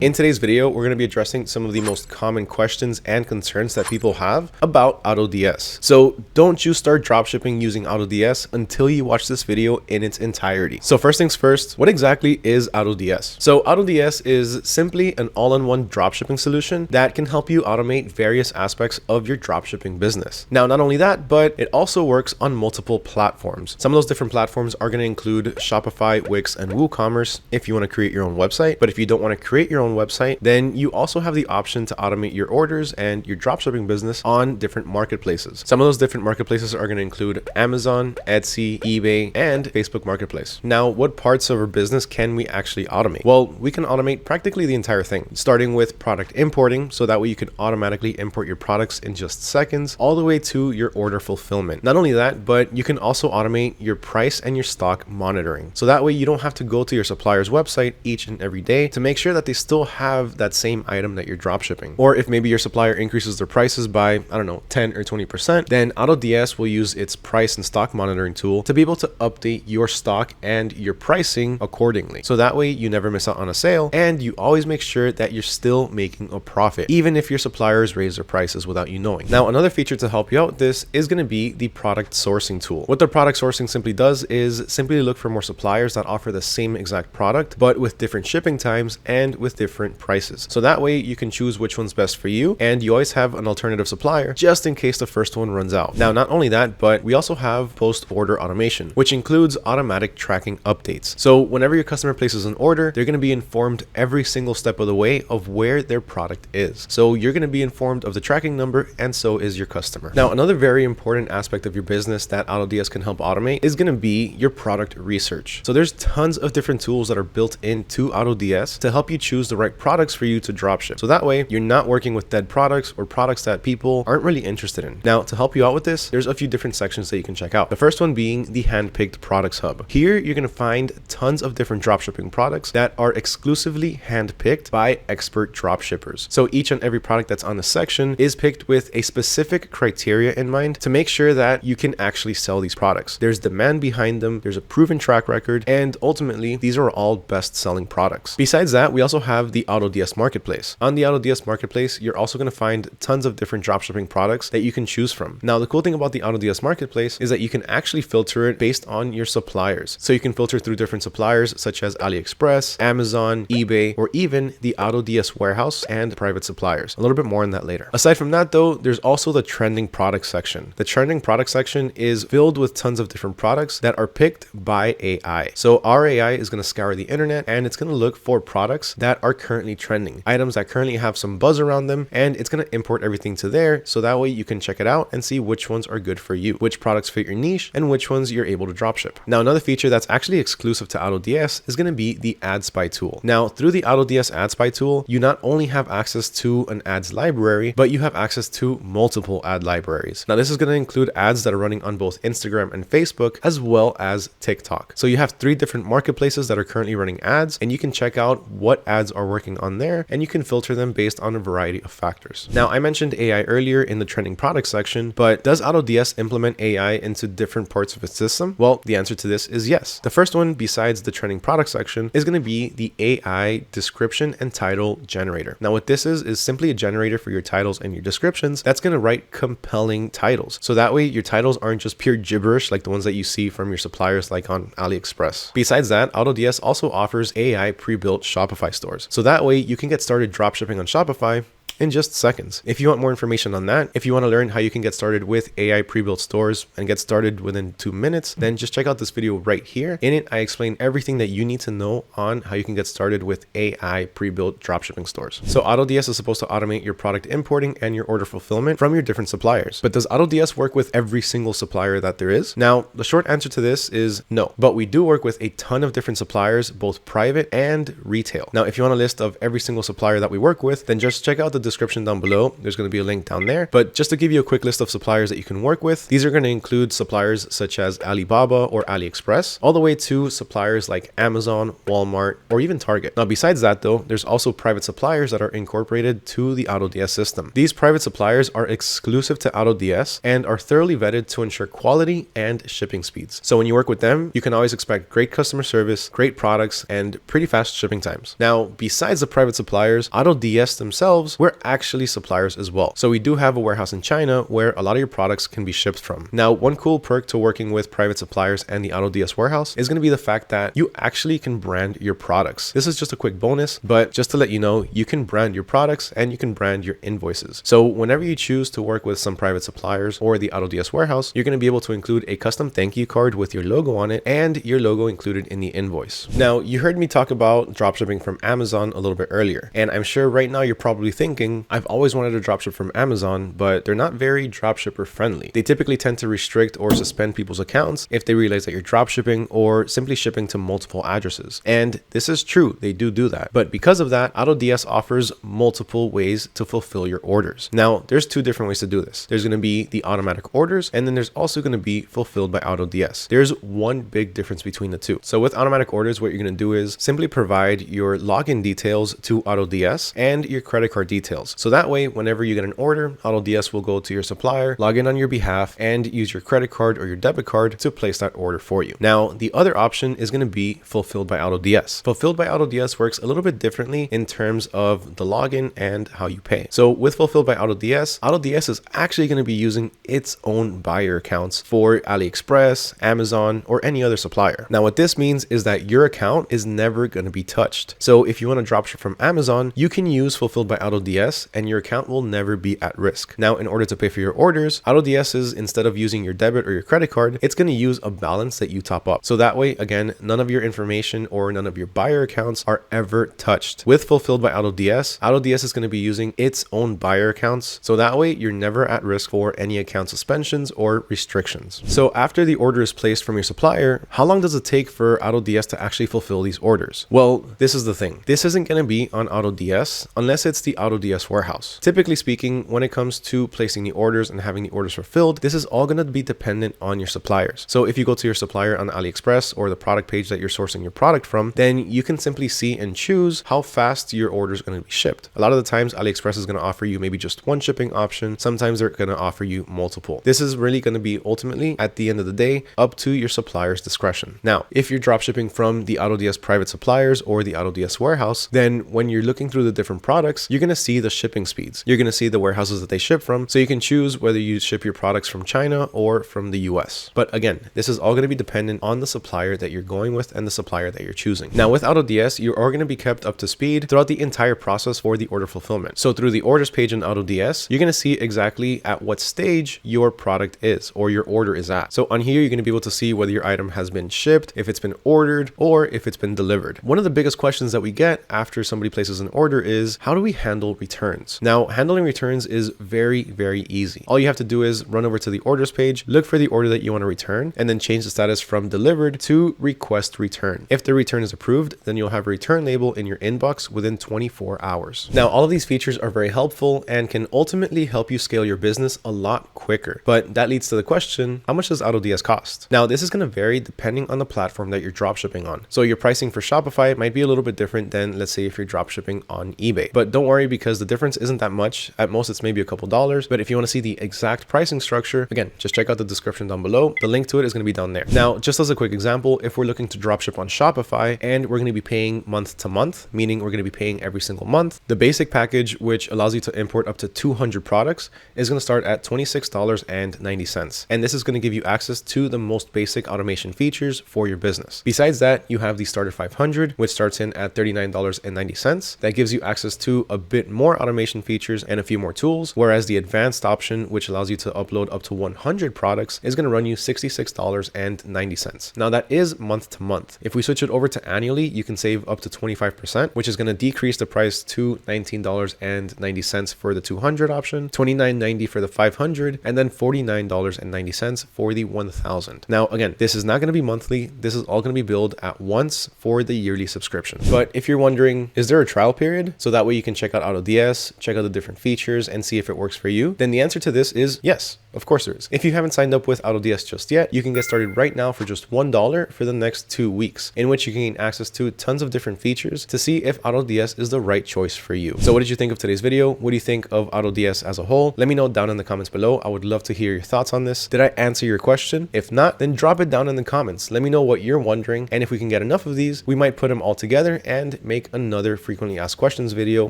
In today's video, we're going to be addressing some of the most common questions and concerns that people have about AutoDS. So don't you start dropshipping using AutoDS until you watch this video in its entirety. So first things first, what exactly is AutoDS? So AutoDS is simply an all-in-one dropshipping solution that can help you automate various aspects of your dropshipping business. Now, not only that, but it also works on multiple platforms. Some of those different platforms are going to include Shopify, Wix, and WooCommerce if you want to create your own website. But if you don't want to create your own website, then you also have the option to automate your orders and your dropshipping business on different marketplaces. Some of those different marketplaces are going to include Amazon, Etsy, eBay, and Facebook Marketplace. Now, what parts of our business can we actually automate? Well, we can automate practically the entire thing, starting with product importing, so that way you can automatically import your products in just seconds, all the way to your order fulfillment. Not only that, but you can also automate your price and your stock monitoring. So that way you don't have to go to your supplier's website each and every day to make sure that they still have that same item that you're dropshipping. Or if maybe your supplier increases their prices by, I don't know, 10 or 20%, then AutoDS will use its price and stock monitoring tool to be able to update your stock and your pricing accordingly. So that way you never miss out on a sale and you always make sure that you're still making a profit, even if your suppliers raise their prices without you knowing. Now, another feature to help you out with this is going to be the product sourcing tool. What the product sourcing simply does is simply look for more suppliers that offer the same exact product, but with different shipping times and with different prices. So that way you can choose which one's best for you, and you always have an alternative supplier just in case the first one runs out. Now, not only that, but we also have post-order automation, which includes automatic tracking updates. So whenever your customer places an order, they're going to be informed every single step of the way of where their product is. So you're going to be informed of the tracking number, and so is your customer. Now, another very important aspect of your business that AutoDS can help automate is going to be your product research. So there's tons of different tools that are built into AutoDS to help you choose the right products for you to dropship. So that way you're not working with dead products or products that people aren't really interested in. Now, to help you out with this, there's a few different sections that you can check out. The first one being the handpicked products hub. Here you're going to find tons of different dropshipping products that are exclusively handpicked by expert dropshippers. So each and every product that's on the section is picked with a specific criteria in mind to make sure that you can actually sell these products. There's demand behind them, there's a proven track record, and ultimately these are all best-selling products. Besides that, we also have the AutoDS Marketplace. On the AutoDS Marketplace, you're also going to find tons of different dropshipping products that you can choose from. Now, the cool thing about the AutoDS Marketplace is that you can actually filter it based on your suppliers. So you can filter through different suppliers such as AliExpress, Amazon, eBay, or even the AutoDS warehouse and private suppliers. A little bit more on that later. Aside from that though, there's also the trending product section. The trending product section is filled with tons of different products that are picked by AI. So our AI is going to scour the internet and it's going to look for products that are currently trending, items that currently have some buzz around them, and it's going to import everything to there so that way you can check it out and see which ones are good for you, which products fit your niche, and which ones you're able to dropship. Now, another feature that's actually exclusive to AutoDS is going to be the Ad Spy tool. Now, through the AutoDS Ad Spy tool, you not only have access to an ads library, but you have access to multiple ad libraries. Now, this is going to include ads that are running on both Instagram and Facebook, as well as TikTok. So you have 3 different marketplaces that are currently running ads, and you can check out what ads are working on there, and you can filter them based on a variety of factors. Now, I mentioned AI earlier in the trending product section, but does AutoDS implement AI into different parts of its system? Well, the answer to this is yes. The first one, besides the trending product section, is going to be the AI description and title generator. Now, what this is simply a generator for your titles and your descriptions that's going to write compelling titles. So that way your titles aren't just pure gibberish like the ones that you see from your suppliers like on AliExpress. Besides that, AutoDS also offers AI pre-built Shopify stores. So that way you can get started dropshipping on Shopify in just seconds. If you want more information on that, if you want to learn how you can get started with AI pre-built stores and get started within 2 minutes, then just check out this video right here. In it, I explain everything that you need to know on how you can get started with AI pre-built dropshipping stores. So AutoDS is supposed to automate your product importing and your order fulfillment from your different suppliers. But does AutoDS work with every single supplier that there is? Now, the short answer to this is no, but we do work with a ton of different suppliers, both private and retail. Now, if you want a list of every single supplier that we work with, then just check out the description down below, there's going to be a link down there. But just to give you a quick list of suppliers that you can work with, these are going to include suppliers such as Alibaba or AliExpress, all the way to suppliers like Amazon, Walmart, or even Target. Now, besides that though, there's also private suppliers that are incorporated to the AutoDS system. These private suppliers are exclusive to AutoDS and are thoroughly vetted to ensure quality and shipping speeds. So when you work with them, you can always expect great customer service, great products, and pretty fast shipping times. Now, besides the private suppliers, AutoDS themselves, we're actually suppliers as well. So we do have a warehouse in China where a lot of your products can be shipped from. Now, one cool perk to working with private suppliers and the AutoDS warehouse is going to be the fact that you actually can brand your products. This is just a quick bonus, but just to let you know, you can brand your products and you can brand your invoices. So whenever you choose to work with some private suppliers or the AutoDS warehouse, you're going to be able to include a custom thank you card with your logo on it and your logo included in the invoice. Now, you heard me talk about dropshipping from Amazon a little bit earlier, and I'm sure right now you're probably thinking, I've always wanted to dropship from Amazon, but they're not very dropshipper friendly. They typically tend to restrict or suspend people's accounts if they realize that you're dropshipping or simply shipping to multiple addresses. And this is true, they do that. But because of that, AutoDS offers multiple ways to fulfill your orders. Now, there's two different ways to do this. There's going to be the automatic orders, and then there's also going to be fulfilled by AutoDS. There's one big difference between the two. So with automatic orders, what you're going to do is simply provide your login details to AutoDS and your credit card details. So that way, whenever you get an order, AutoDS will go to your supplier, log in on your behalf, and use your credit card or your debit card to place that order for you. Now, the other option is going to be fulfilled by AutoDS. Fulfilled by AutoDS works a little bit differently in terms of the login and how you pay. So with fulfilled by AutoDS, AutoDS is actually going to be using its own buyer accounts for AliExpress, Amazon, or any other supplier. Now, what this means is that your account is never going to be touched. So if you want to dropship from Amazon, you can use fulfilled by AutoDS and your account will never be at risk. Now, in order to pay for your orders, AutoDS is, instead of using your debit or your credit card, it's going to use a balance that you top up. So that way, again, none of your information or none of your buyer accounts are ever touched. With fulfilled by AutoDS, AutoDS is going to be using its own buyer accounts. So that way, you're never at risk for any account suspensions or restrictions. So after the order is placed from your supplier, how long does it take for AutoDS to actually fulfill these orders? Well, this is the thing. This isn't going to be on AutoDS unless it's the AutoDS warehouse. Typically speaking, when it comes to placing the orders and having the orders fulfilled, this is all going to be dependent on your suppliers. So if you go to your supplier on AliExpress or the product page that you're sourcing your product from, then you can simply see and choose how fast your order is going to be shipped. A lot of the times AliExpress is going to offer you maybe just one shipping option. Sometimes they're going to offer you multiple. This is really going to be ultimately, at the end of the day, up to your supplier's discretion. Now, if you're dropshipping from the AutoDS private suppliers or the AutoDS warehouse, then when you're looking through the different products, you're going to see the shipping speeds. You're going to see the warehouses that they ship from, so you can choose whether you ship your products from China or from the US. But again, this is all going to be dependent on the supplier that you're going with and the supplier that you're choosing. Now, with AutoDS, you are going to be kept up to speed throughout the entire process for the order fulfillment. So through the orders page in AutoDS, you're going to see exactly at what stage your product is or your order is at. So on here, you're going to be able to see whether your item has been shipped, if it's been ordered, or if it's been delivered. One of the biggest questions that we get after somebody places an order is, how do we handle returns? Now, handling returns is very, very easy. All you have to do is run over to the orders page, look for the order that you want to return, and then change the status from delivered to request return. If the return is approved, then you'll have a return label in your inbox within 24 hours. Now, all of these features are very helpful and can ultimately help you scale your business a lot quicker. But that leads to the question, how much does AutoDS cost? Now, this is going to vary depending on the platform that you're dropshipping on. So your pricing for Shopify might be a little bit different than, let's say, if you're dropshipping on eBay. But don't worry, because the difference isn't that much. At most, it's maybe a couple dollars. But if you want to see the exact pricing structure, again, just check out the description down below. The link to it is going to be down there. Now, just as a quick example, if we're looking to dropship on Shopify and we're going to be paying month to month, meaning we're going to be paying every single month, the basic package, which allows you to import up to 200 products, is going to start at $26.90. And this is going to give you access to the most basic automation features for your business. Besides that, you have the starter 500, which starts in at $39.90. That gives you access to a bit more automation features and a few more tools, whereas the advanced option, which allows you to upload up to 100 products, is going to run you $66.90. Now, that is month to month. If we switch it over to annually, you can save up to 25%, which is going to decrease the price to $19.90 for the 200 option, $29.90 for the 500, and then $49.90 for the 1000. Now, again, this is not going to be monthly. This is all going to be billed at once for the yearly subscription. But if you're wondering, is there a trial period? So that way you can check out AutoDS AutoDS, check out the different features, and see if it works for you? Then the answer to this is yes. Of course there is. If you haven't signed up with AutoDS just yet, you can get started right now for just $1 for the next 2 weeks, in which you can gain access to tons of different features to see if AutoDS is the right choice for you. So what did you think of today's video? What do you think of AutoDS as a whole? Let me know down in the comments below. I would love to hear your thoughts on this. Did I answer your question? If not, then drop it down in the comments. Let me know what you're wondering, and if we can get enough of these, we might put them all together and make another frequently asked questions video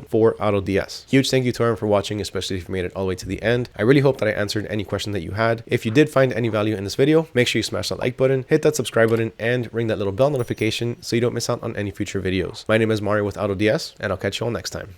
for AutoDS. Huge thank you to everyone for watching, especially if you made it all the way to the end. I really hope that I answered any question that you had. If you did find any value in this video, make sure you smash that like button, hit that subscribe button, and ring that little bell notification so you don't miss out on any future videos. My name is Mario with AutoDS, and I'll catch you all next time.